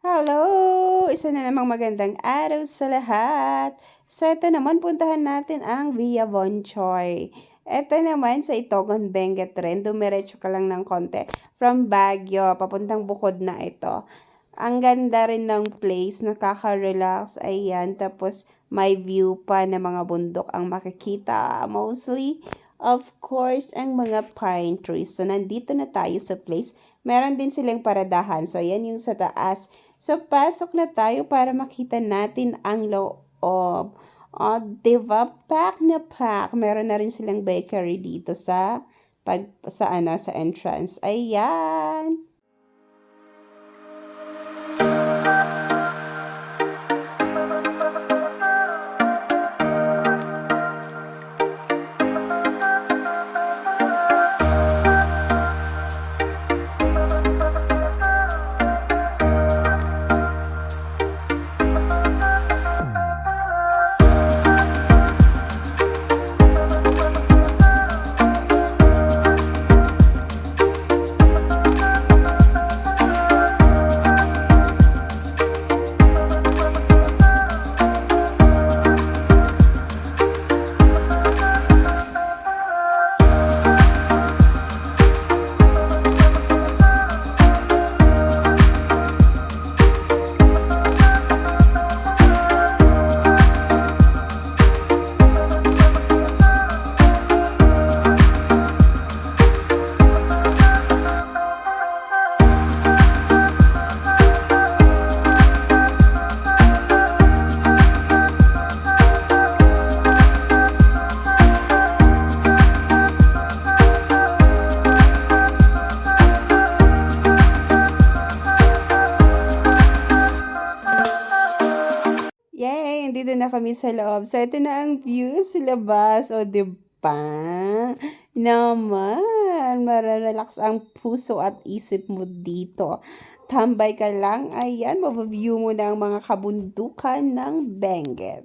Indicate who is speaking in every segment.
Speaker 1: Hello! Isa na namang magandang araw sa lahat. So, ito naman, puntahan natin ang Via Bonchoy. Ito naman sa Itogon, Benguet rin. Dumiretso ka lang ng konti. From Baguio, papuntang Bukod na ito. Ang ganda rin ng place, nakaka-relax. Ayan, tapos may view pa ng mga bundok ang makikita. Mostly, of course, ang mga pine trees. So, nandito na tayo sa place. Meron din silang paradahan. So, yan yung sa taas. So, pasok na tayo para makita natin ang loob. O, diba? Pack na pack. Meron na rin silang bakery dito sa entrance. Ayan. Yay! Nandito na kami sa loob. So, ito na ang view sa labas. O, diba? Naman, mararelax ang puso at isip mo dito. Tambay ka lang. Ayan, mabaview mo na ang mga kabundukan ng Benguet.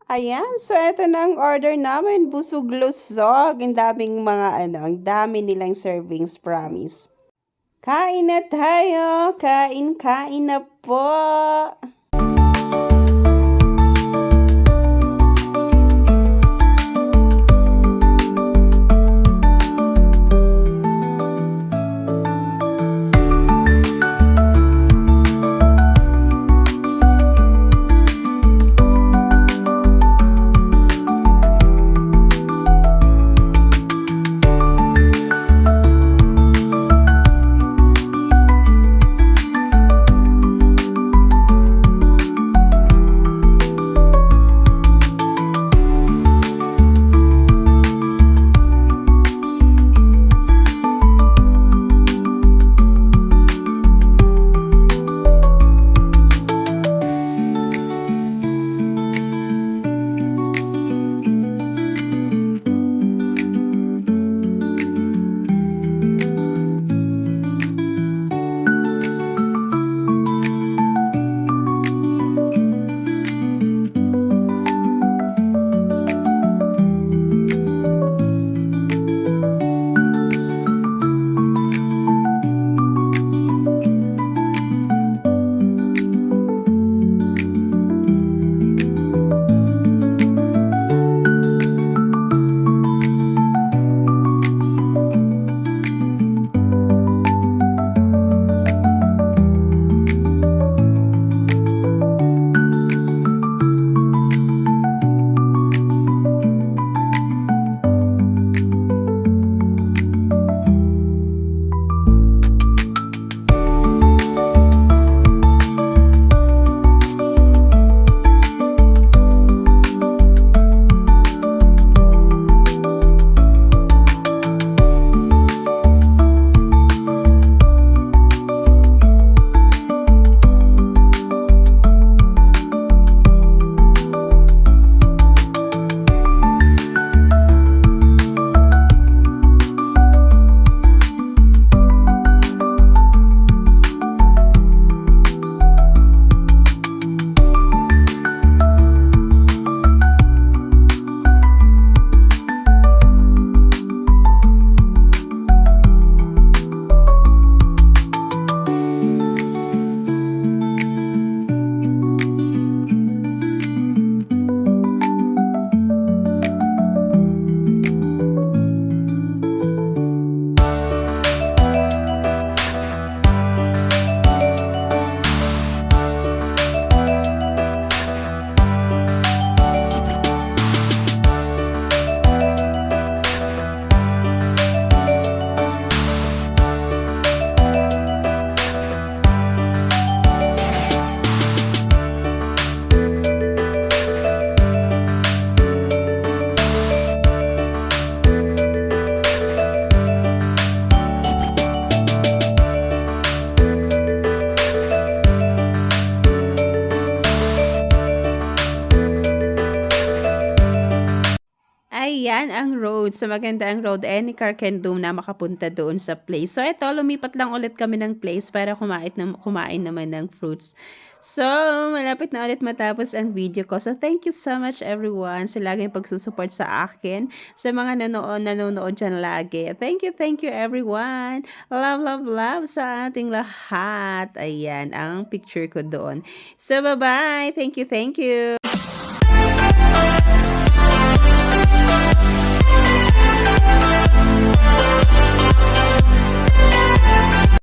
Speaker 1: Ayan, so eto na ang order namin, busog lusog. Ang dami nilang servings, promise. Kain na tayo, kain na po. ang road. So, maganda ang road. Any car can do na makapunta doon sa place. So, ito, lumipat lang ulit kami ng place para kumain naman ng fruits. So, malapit na ulit matapos ang video ko. So, thank you so much everyone sa laging pagsusupport sa akin. Sa mga nanonood dyan lagi. Thank you everyone. Love, love, love sa ating lahat. Ayan, ang picture ko doon. So, bye-bye. Thank you.